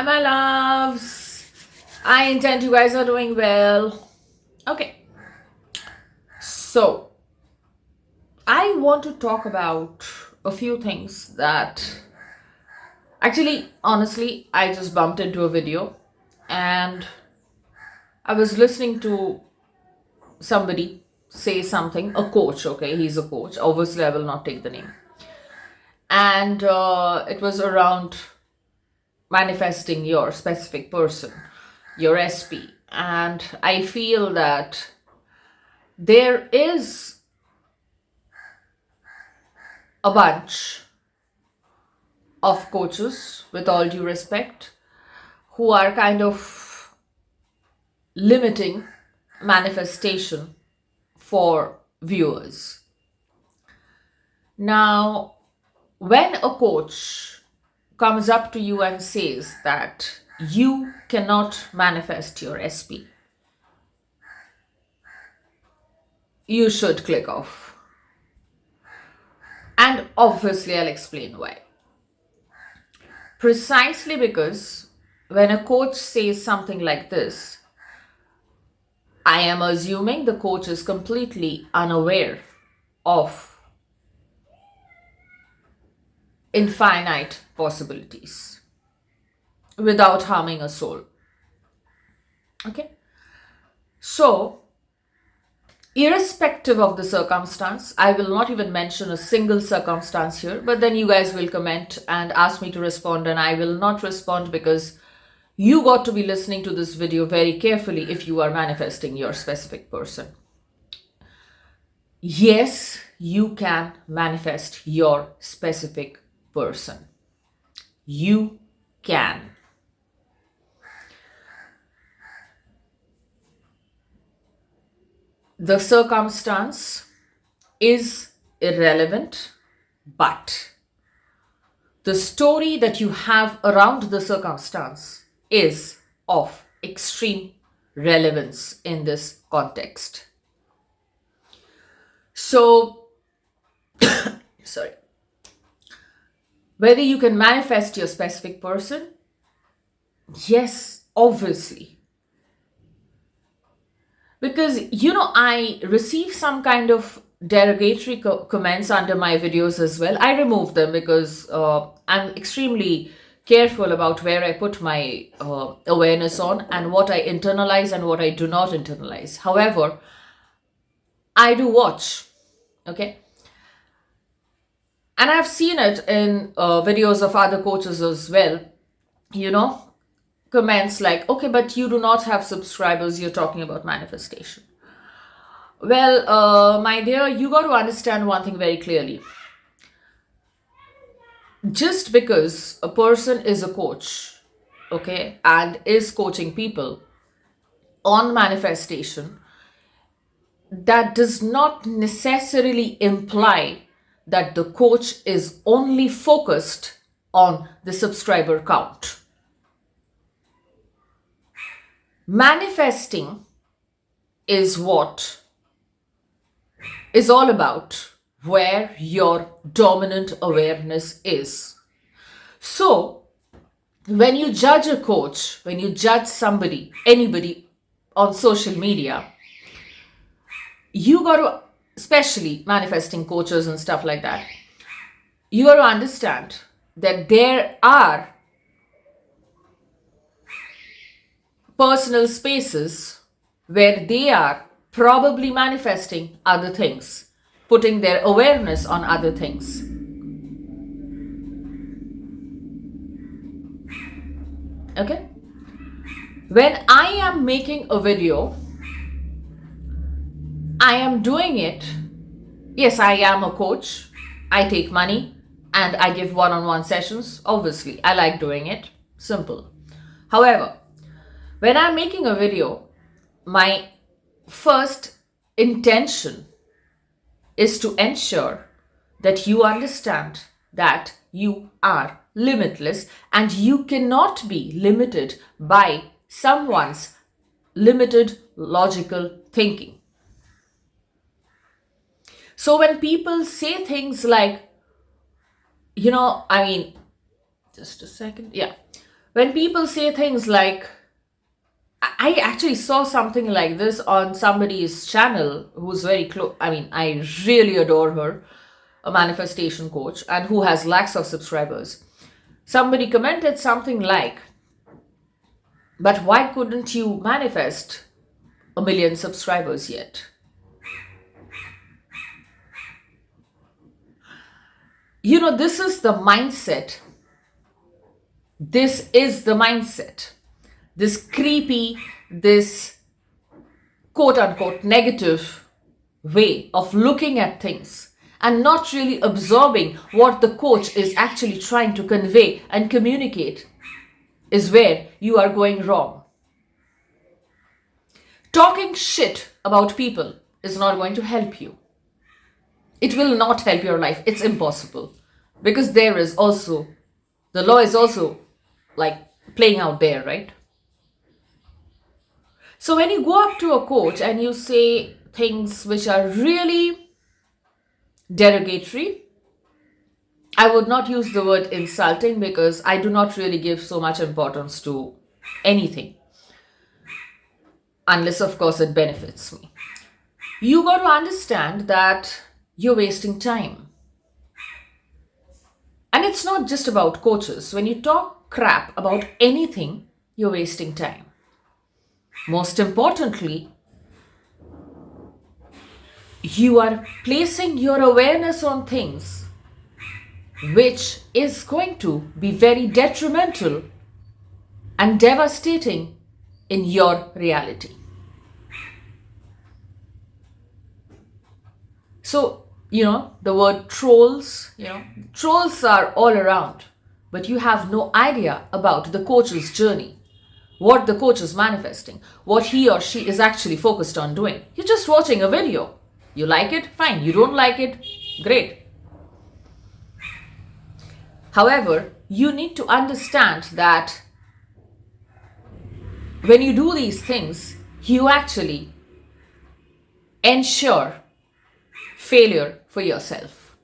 my loves. I intend you guys are doing well. Okay, so I want to talk about a few things that actually, honestly, I just bumped into a video and I was listening to somebody say something, a coach, okay, he's a coach. Obviously, I will not take the name. And it was around manifesting your specific person, your SP. And I feel that there is a bunch of coaches, with all due respect, who are kind of limiting manifestation for viewers. Now, when a coach comes up to you and says that you cannot manifest your SP, you should click off. And obviously, I'll explain why. Precisely because when a coach says something like this, I am assuming the coach is completely unaware of infinite possibilities without harming a soul. Okay? So, irrespective of the circumstance, I will not even mention a single circumstance here, but then you guys will comment and ask me to respond, and I will not respond because you got to be listening to this video very carefully if you are manifesting your specific person. Yes, you can manifest your specific person. You can. The circumstance is irrelevant, but the story that you have around the circumstance is of extreme relevance in this context. So, sorry. Whether you can manifest your specific person, yes, obviously. Because, I receive some kind of derogatory comments under my videos as well. I remove them because I'm extremely careful about where I put my awareness on and what I internalize and what I do not internalize. However, I do watch, okay? And I've seen it in videos of other coaches as well, comments like, okay, but you do not have subscribers, you're talking about manifestation. Well, my dear, you got to understand one thing very clearly. Just because a person is a coach, okay, and is coaching people on manifestation, that does not necessarily imply that the coach is only focused on the subscriber count. Manifesting is what is all about where your dominant awareness is. So, when you judge a coach, when you judge somebody, anybody on social media, you got to, especially manifesting coaches and stuff like that, you got to understand that there are personal spaces where they are probably manifesting other things, putting their awareness on other things. Okay? When I am making a video, I am doing it. Yes, I am a coach. I take money and I give one-on-one sessions. Obviously, I like doing it. Simple. However, when I'm making a video, my first intention is to ensure that you understand that you are limitless and you cannot be limited by someone's limited logical thinking. So when people say things like, just a second, yeah. When people say things like, I actually saw something like this on somebody's channel who's very close. I mean, I really adore her, a manifestation coach, and who has lakhs of subscribers. Somebody commented something like, but why couldn't you manifest 1 million subscribers yet? This is the mindset. This is the mindset. This creepy, this quote unquote negative way of looking at things and not really absorbing what the coach is actually trying to convey and communicate is where you are going wrong. Talking shit about people is not going to help you. It will not help your life. It's impossible. Because the law is also like playing out there, right? So when you go up to a coach and you say things which are really derogatory, I would not use the word insulting because I do not really give so much importance to anything. Unless, of course, it benefits me. You got to understand that you're wasting time. And it's not just about coaches. When you talk crap about anything, you're wasting time. Most importantly, you are placing your awareness on things which is going to be very detrimental and devastating in your reality. So, the word trolls, trolls are all around, but you have no idea about the coach's journey, what the coach is manifesting, what he or she is actually focused on doing. You're just watching a video. You like it? Fine. You don't like it? Great. However, you need to understand that when you do these things, you actually ensure failure for yourself.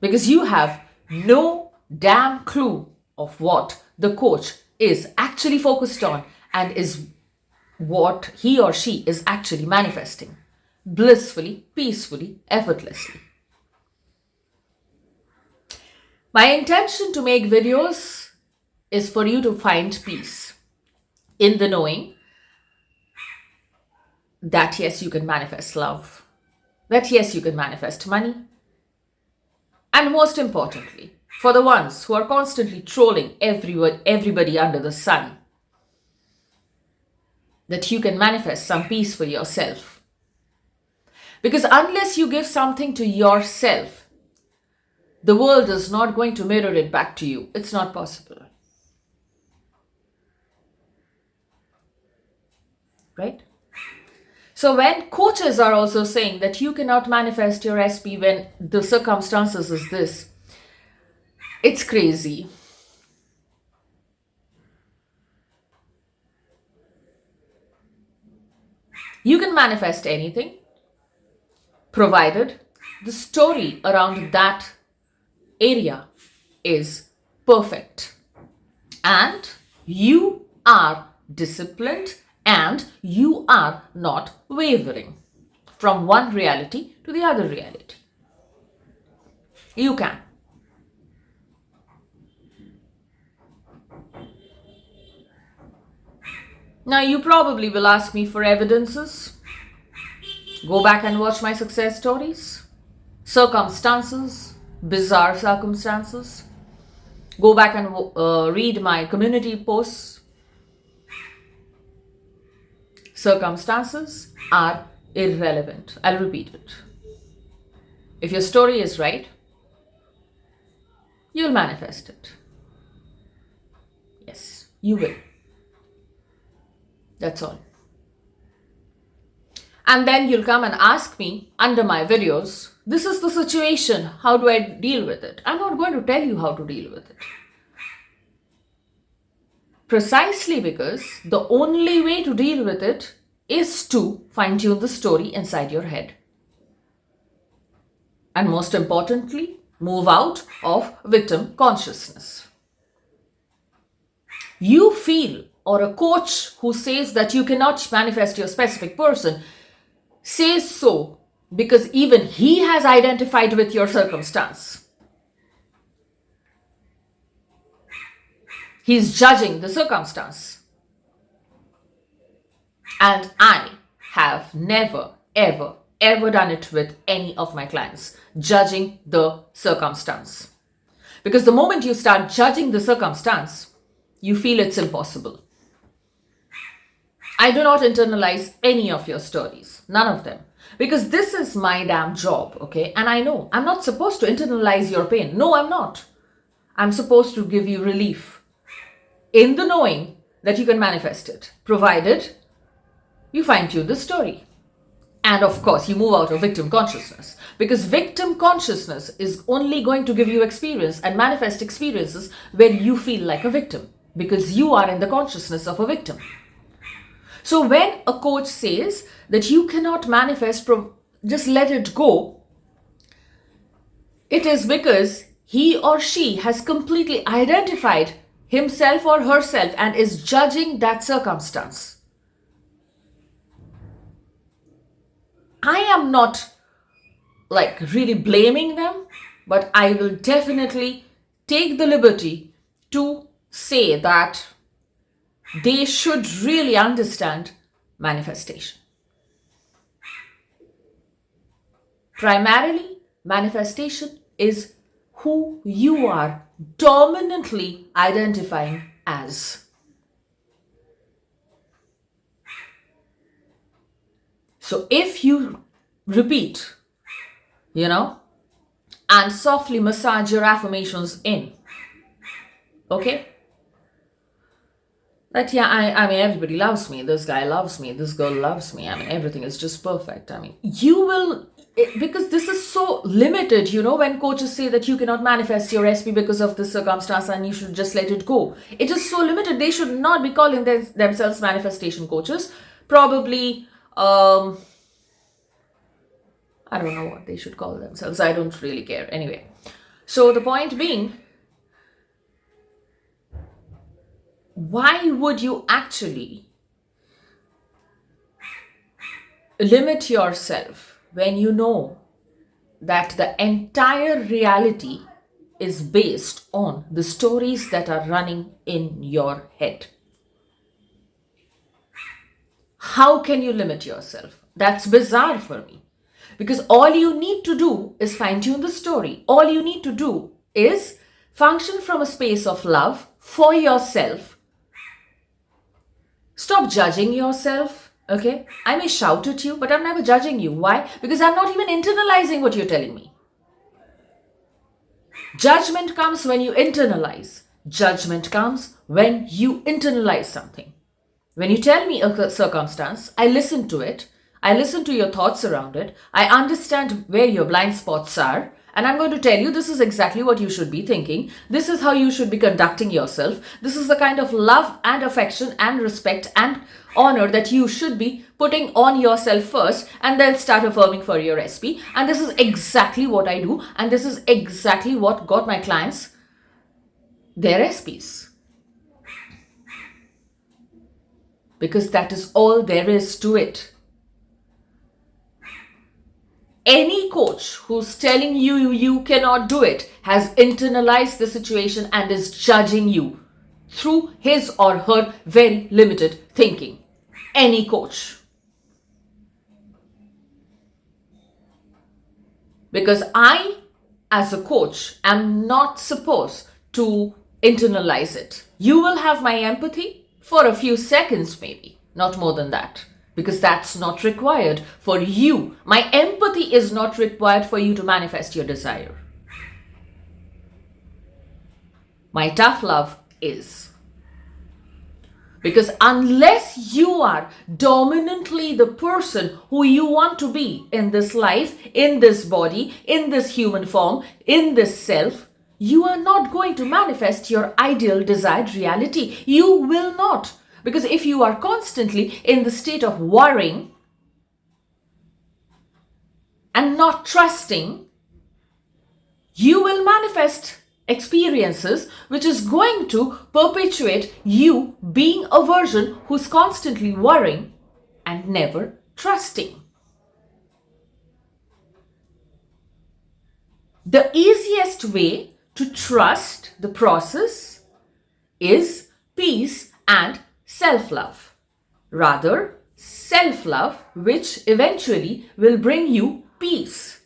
Because you have no damn clue of what the coach is actually focused on and is what he or she is actually manifesting blissfully, peacefully, effortlessly. My intention to make videos is for you to find peace in the knowing that yes, you can manifest love, that yes, you can manifest money, and most importantly, for the ones who are constantly trolling everybody under the sun, that you can manifest some peace for yourself. Because unless you give something to yourself, the world is not going to mirror it back to you. It's not possible. Right? So when coaches are also saying that you cannot manifest your SP when the circumstances is this, it's crazy. You can manifest anything, provided the story around that area is perfect. And you are disciplined and you are not wavering from one reality to the other reality. You can. Now you probably will ask me for evidences. Go back and watch my success stories, circumstances, bizarre circumstances. Go back and read my community posts. Circumstances are irrelevant. I'll repeat it. If your story is right, you'll manifest it. Yes, you will. That's all. And then you'll come and ask me under my videos, this is the situation, how do I deal with it? I'm not going to tell you how to deal with it. Precisely because the only way to deal with it is to fine-tune the story inside your head. And most importantly, move out of victim consciousness. you feel, or a coach who says that you cannot manifest your specific person says so because even he has identified with your circumstance. He's judging the circumstance. And I have never, ever, ever done it with any of my clients, judging the circumstance. Because the moment you start judging the circumstance, you feel it's impossible. I do not internalize any of your stories, none of them. Because this is my damn job, okay? And I know I'm not supposed to internalize your pain. No, I'm not. I'm supposed to give you relief in the knowing that you can manifest it, provided you fine-tune the story. And of course, you move out of victim consciousness, because victim consciousness is only going to give you experience and manifest experiences where you feel like a victim, because you are in the consciousness of a victim. So when a coach says that you cannot manifest, just let it go, it is because he or she has completely identified himself or herself and is judging that circumstance. I am not like really blaming them, but I will definitely take the liberty to say that they should really understand manifestation. Primarily, manifestation is who you are dominantly identifying as. So if you repeat, and softly massage your affirmations in, okay? That, I mean, everybody loves me. This guy loves me. This girl loves me. I mean, everything is just perfect. I mean, you will, because this is so limited, when coaches say that you cannot manifest your SP because of this circumstance and you should just let it go. It is so limited. They should not be calling themselves manifestation coaches. Probably, I don't know what they should call themselves. I don't really care. Anyway, so the point being, why would you actually limit yourself when you know that the entire reality is based on the stories that are running in your head? How can you limit yourself? That's bizarre for me. Because all you need to do is fine-tune the story. All you need to do is function from a space of love for yourself. Stop judging yourself, okay? I may shout at you, but I'm never judging you. Why? Because I'm not even internalizing what you're telling me. Judgment comes when you internalize. Judgment comes when you internalize something. When you tell me a circumstance, I listen to it. I listen to your thoughts around it. I understand where your blind spots are. And I'm going to tell you, this is exactly what you should be thinking. This is how you should be conducting yourself. This is the kind of love and affection and respect and honor that you should be putting on yourself first, and then start affirming for your SP. And this is exactly what I do. And this is exactly what got my clients their SPs. Because that is all there is to it. Any coach who's telling you you cannot do it has internalized the situation and is judging you through his or her very limited thinking. Any coach. Because I, as a coach, am not supposed to internalize it. You will have my empathy for a few seconds maybe, not more than that. Because that's not required for you. My empathy is not required for you to manifest your desire. My tough love is. Because unless you are dominantly the person who you want to be in this life, in this body, in this human form, in this self, you are not going to manifest your ideal desired reality. You will not. Because if you are constantly in the state of worrying and not trusting, you will manifest experiences which is going to perpetuate you being a version who's constantly worrying and never trusting. The easiest way to trust the process is peace and self-love. Rather, self-love, which eventually will bring you peace.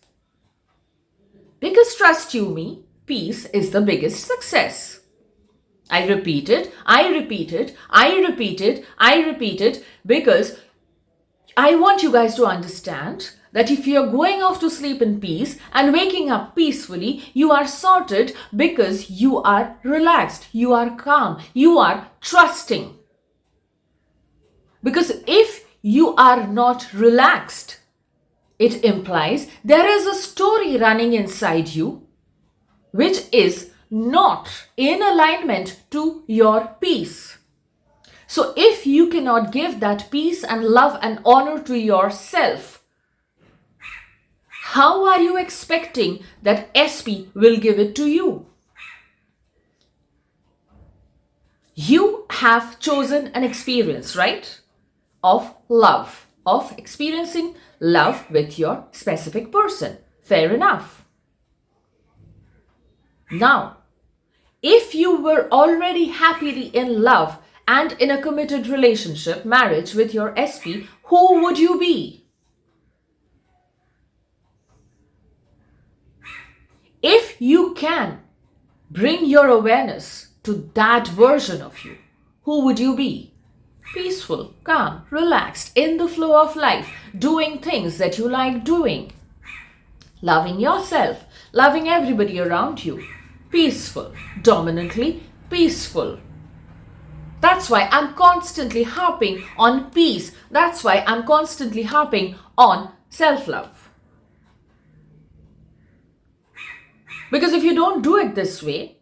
Because trust you me, peace is the biggest success. I repeat it, I repeat it, I repeat it, I repeat it, because I want you guys to understand that if you're going off to sleep in peace and waking up peacefully, you are sorted because you are relaxed, you are calm, you are trusting. Because if you are not relaxed, it implies there is a story running inside you which is not in alignment to your peace. So if you cannot give that peace and love and honor to yourself, how are you expecting that SP will give it to you? You have chosen an experience, right? Of love, of experiencing love with your specific person. Fair enough. Now, if you were already happily in love and in a committed relationship, marriage with your SP, who would you be? If you can bring your awareness to that version of you, who would you be? Peaceful, calm, relaxed, in the flow of life, doing things that you like doing, loving yourself, loving everybody around you, peaceful, dominantly peaceful. That's why I'm constantly harping on peace. That's why I'm constantly harping on self-love. Because if you don't do it this way,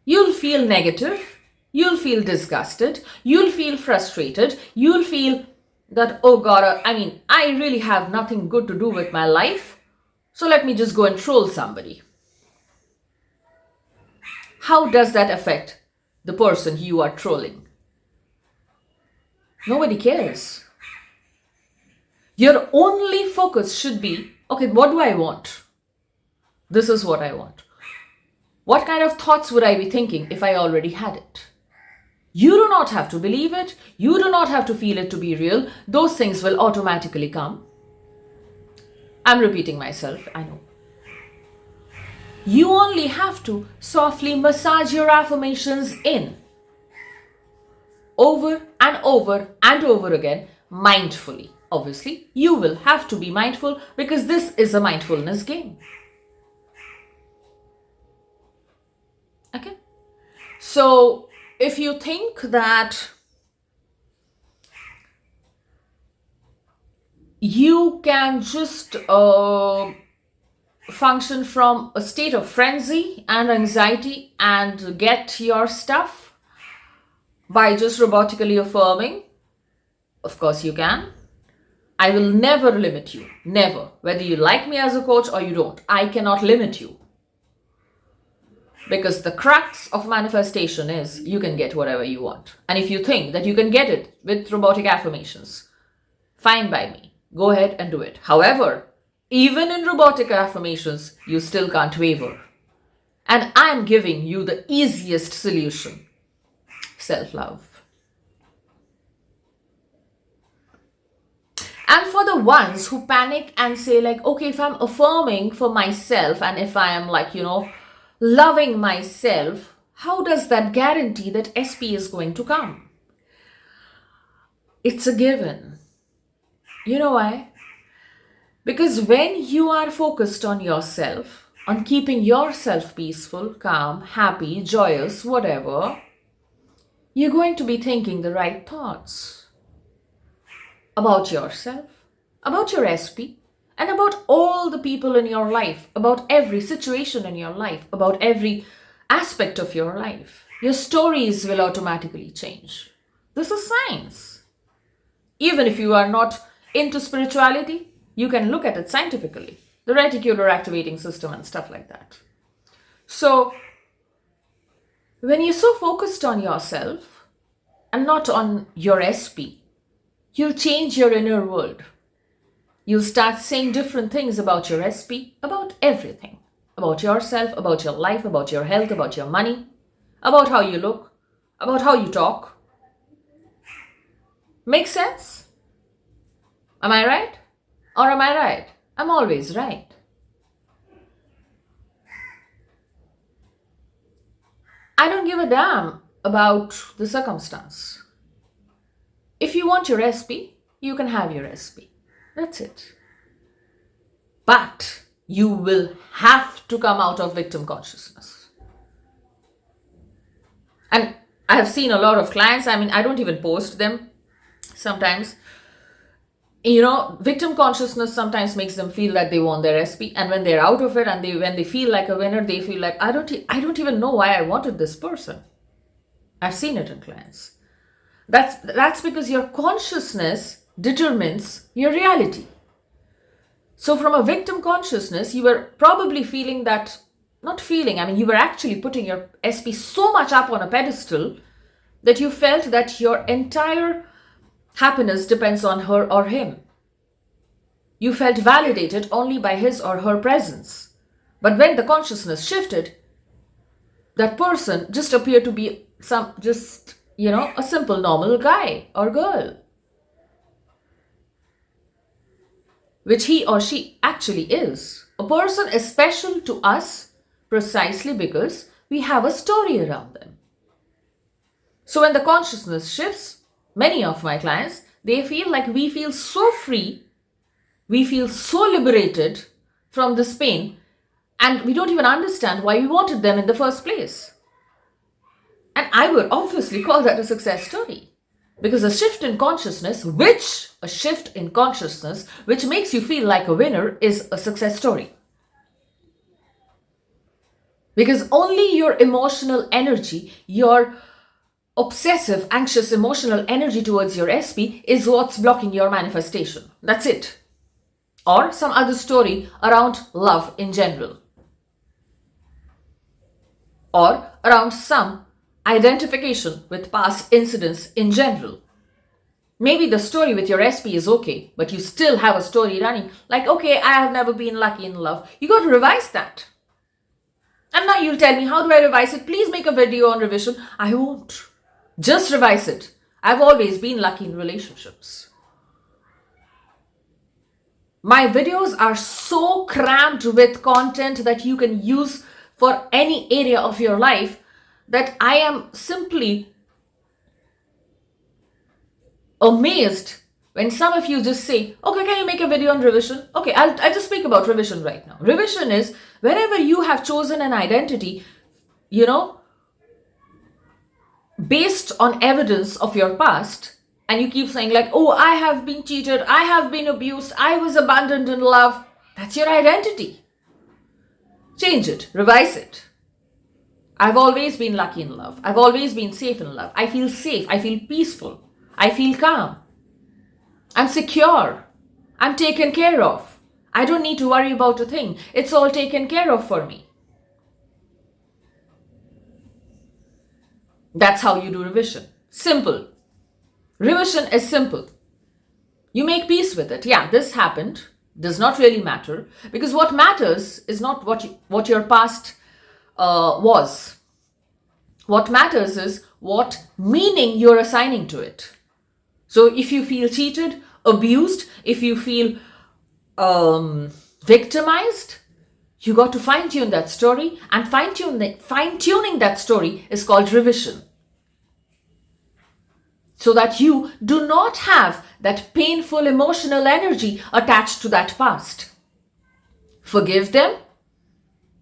you'll feel negative, you'll feel disgusted, you'll feel frustrated, you'll feel that, oh God, I really have nothing good to do with my life, so let me just go and troll somebody. How does that affect the person you are trolling? Nobody cares. Your only focus should be, okay, what do I want? This is what I want. What kind of thoughts would I be thinking if I already had it? You do not have to believe it. You do not have to feel it to be real. Those things will automatically come. I'm repeating myself, I know. You only have to softly massage your affirmations in. Over and over and over again, mindfully. Obviously, you will have to be mindful because this is a mindfulness game. Okay? So, if you think that you can just function from a state of frenzy and anxiety and get your stuff by just robotically affirming, of course you can. I will never limit you. Never. Whether you like me as a coach or you don't, I cannot limit you. Because the crux of manifestation is you can get whatever you want. And if you think that you can get it with robotic affirmations, fine by me. Go ahead and do it. However, even in robotic affirmations, you still can't waver. And I'm giving you the easiest solution. Self-love. And for the ones who panic and say like, okay, if I'm affirming for myself and if I am like, loving myself, how does that guarantee that SP is going to come? It's a given. You know why? Because when you are focused on yourself, on keeping yourself peaceful, calm, happy, joyous, whatever, you're going to be thinking the right thoughts about yourself, about your SP, and about all the people in your life, about every situation in your life, about every aspect of your life. Your stories will automatically change. This is science. Even if you are not into spirituality, you can look at it scientifically. The reticular activating system and stuff like that. So When you're so focused on yourself and not on your SP, you'll change your inner world. You'll start saying different things about your SP, about everything. About yourself, about your life, about your health, about your money, about how you look, about how you talk. Make sense? Am I right? Or am I right? I'm always right. I don't give a damn about the circumstance. If you want your SP, you can have your SP. That's it. But you will have to come out of victim consciousness. And I have seen a lot of clients, I don't even post them sometimes. Victim consciousness sometimes makes them feel that they won their SP, and when they're out of it and when they feel like a winner, they feel like, I don't even know why I wanted this person. I've seen it in clients. That's because your consciousness determines your reality. So from a victim consciousness, you were probably feeling that, you were actually putting your SP so much up on a pedestal that you felt that your entire happiness depends on her or him. You felt validated only by his or her presence. But when the consciousness shifted, that person just appeared to be a simple normal guy or girl, which he or she actually is. A person is special to us precisely because we have a story around them. So when the consciousness shifts, many of my clients, they feel like we feel so free, we feel so liberated from this pain, and we don't even understand why we wanted them in the first place. And I would obviously call that a success story. Because a shift in consciousness, which makes you feel like a winner, is a success story. Because only your emotional energy, your obsessive, anxious, emotional energy towards your SP is what's blocking your manifestation. That's it. Or some other story around love in general. Or around some identification with past incidents in general. Maybe the story with your SP is okay, but you still have a story running. Like, okay, I have never been lucky in love. You got to revise that. And now you'll tell me, how do I revise it? Please make a video on revision. I won't. Just revise it. I've always been lucky in relationships. My videos are so crammed with content that you can use for any area of your life that I am simply amazed when some of you just say, okay, can you make a video on revision? Okay, I'll just speak about revision right now. Revision is whenever you have chosen an identity, based on evidence of your past, and you keep saying like, oh, I have been cheated, I have been abused, I was abandoned in love. That's your identity. Change it, revise it. I've always been lucky in love. I've always been safe in love. I feel safe. I feel peaceful. I feel calm. I'm secure. I'm taken care of. I don't need to worry about a thing. It's all taken care of for me. That's how you do revision. Simple. Revision is simple. You make peace with it. Yeah, this happened. Does not really matter. Because what matters is not what your past was. What matters is what meaning you're assigning to it. So if you feel cheated, abused, if you feel victimized, you got to fine-tune that story, and fine-tuning that story is called revision. So that you do not have that painful emotional energy attached to that past. Forgive them.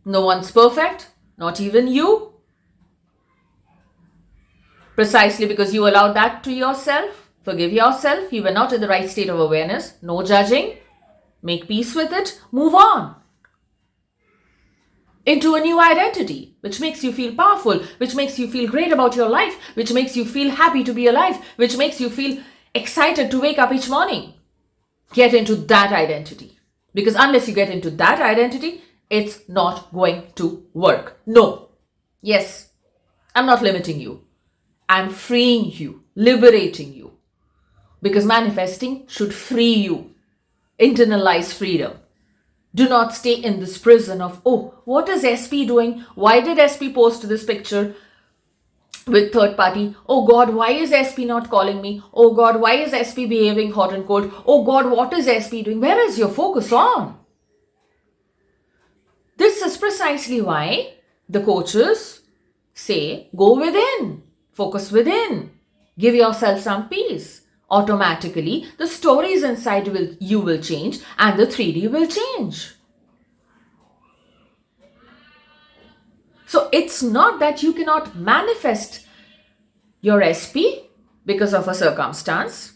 No one's perfect, not even you. Precisely because you allowed that to yourself. Forgive yourself. You were not in the right state of awareness. No judging. Make peace with it. Move on. Into a new identity, which makes you feel powerful, which makes you feel great about your life, which makes you feel happy to be alive, which makes you feel excited to wake up each morning. Get into that identity. Because unless you get into that identity, it's not going to work. No. Yes. I'm not limiting you. I'm freeing you, liberating you. Because manifesting should free you. Internalize freedom. Do not stay in this prison of, oh, what is SP doing? Why did SP post this picture with third party? Oh God, why is SP not calling me? Oh God, why is SP behaving hot and cold? Oh God, what is SP doing? Where is your focus on? This is precisely why the coaches say, go within, focus within, give yourself some peace. Automatically, the stories inside you will change and the 3D will change. So it's not that you cannot manifest your SP because of a circumstance.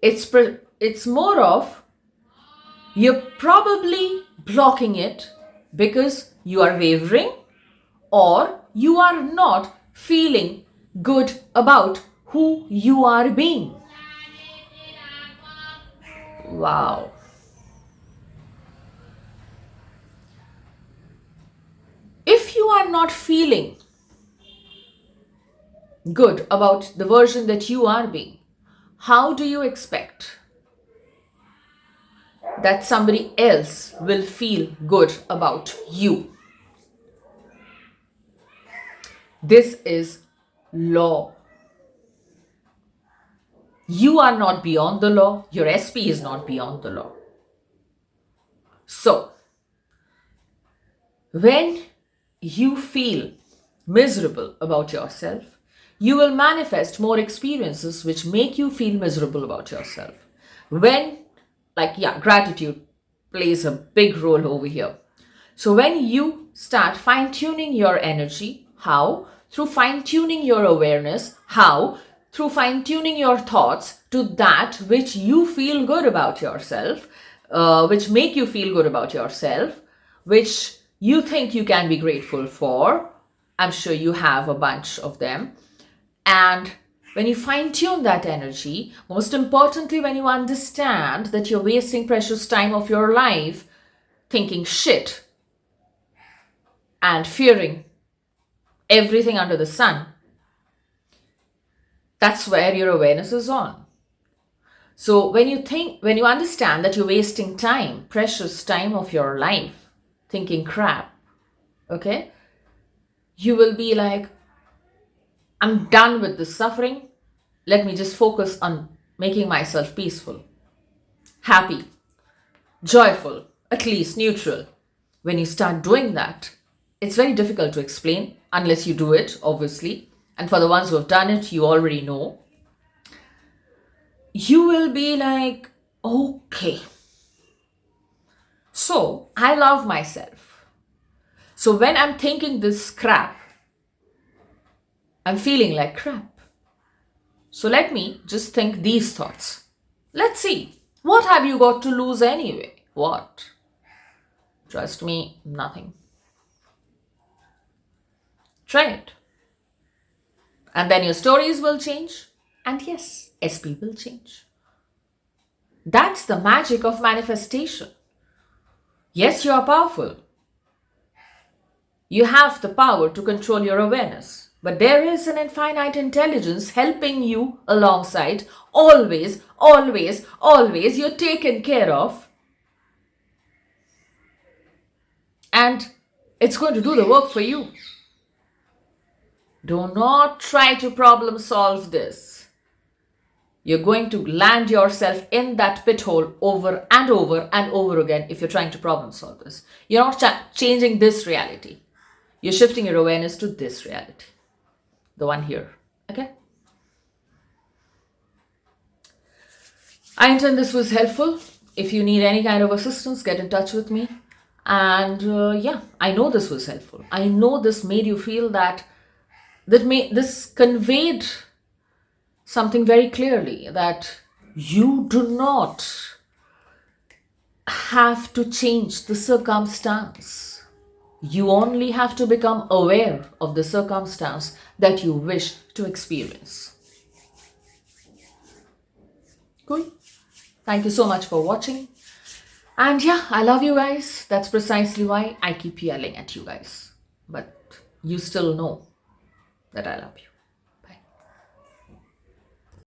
It's more of you're probably blocking it because you are wavering or you are not feeling good about who you are being. Wow. If you are not feeling good about the version that you are being, how do you expect that somebody else will feel good about you? This is law. You are not beyond the law. Your SP is not beyond the law. So, when you feel miserable about yourself, you will manifest more experiences which make you feel miserable about yourself. Gratitude plays a big role over here. So when you start fine-tuning your energy, how? Through fine-tuning your awareness. How? Through fine-tuning your thoughts to that which you feel good about yourself, which make you feel good about yourself, which you think you can be grateful for. I'm sure you have a bunch of them. And when you fine-tune that energy, most importantly, when you understand that you're wasting precious time of your life thinking shit and fearing everything under the sun, that's where your awareness is on. So when you understand that you're wasting time, precious time of your life, thinking crap, okay, you will be like, I'm done with this suffering. Let me just focus on making myself peaceful, happy, joyful, at least neutral. When you start doing that, it's very difficult to explain unless you do it, obviously. And for the ones who have done it, you already know. You will be like, okay, so I love myself. So when I'm thinking this crap, I'm feeling like crap. So let me just think these thoughts. Let's see. What have you got to lose anyway? What? Trust me, nothing. Try it. And then your stories will change. And yes, SP will change. That's the magic of manifestation. Yes, you are powerful. You have the power to control your awareness. But there is an infinite intelligence helping you alongside. Always, always, always. You're taken care of. And it's going to do the work for you. Do not try to problem solve this. You're going to land yourself in that pit hole over and over and over again if you're trying to problem solve this. You're not changing this reality. You're shifting your awareness to this reality. The one here. Okay? I intend this was helpful. If you need any kind of assistance, get in touch with me. And I know this was helpful. I know this made you feel this conveyed something very clearly, that you do not have to change the circumstance. You only have to become aware of the circumstance that you wish to experience. Cool. Thank you so much for watching. And I love you guys. That's precisely why I keep yelling at you guys. But you still know that I love you.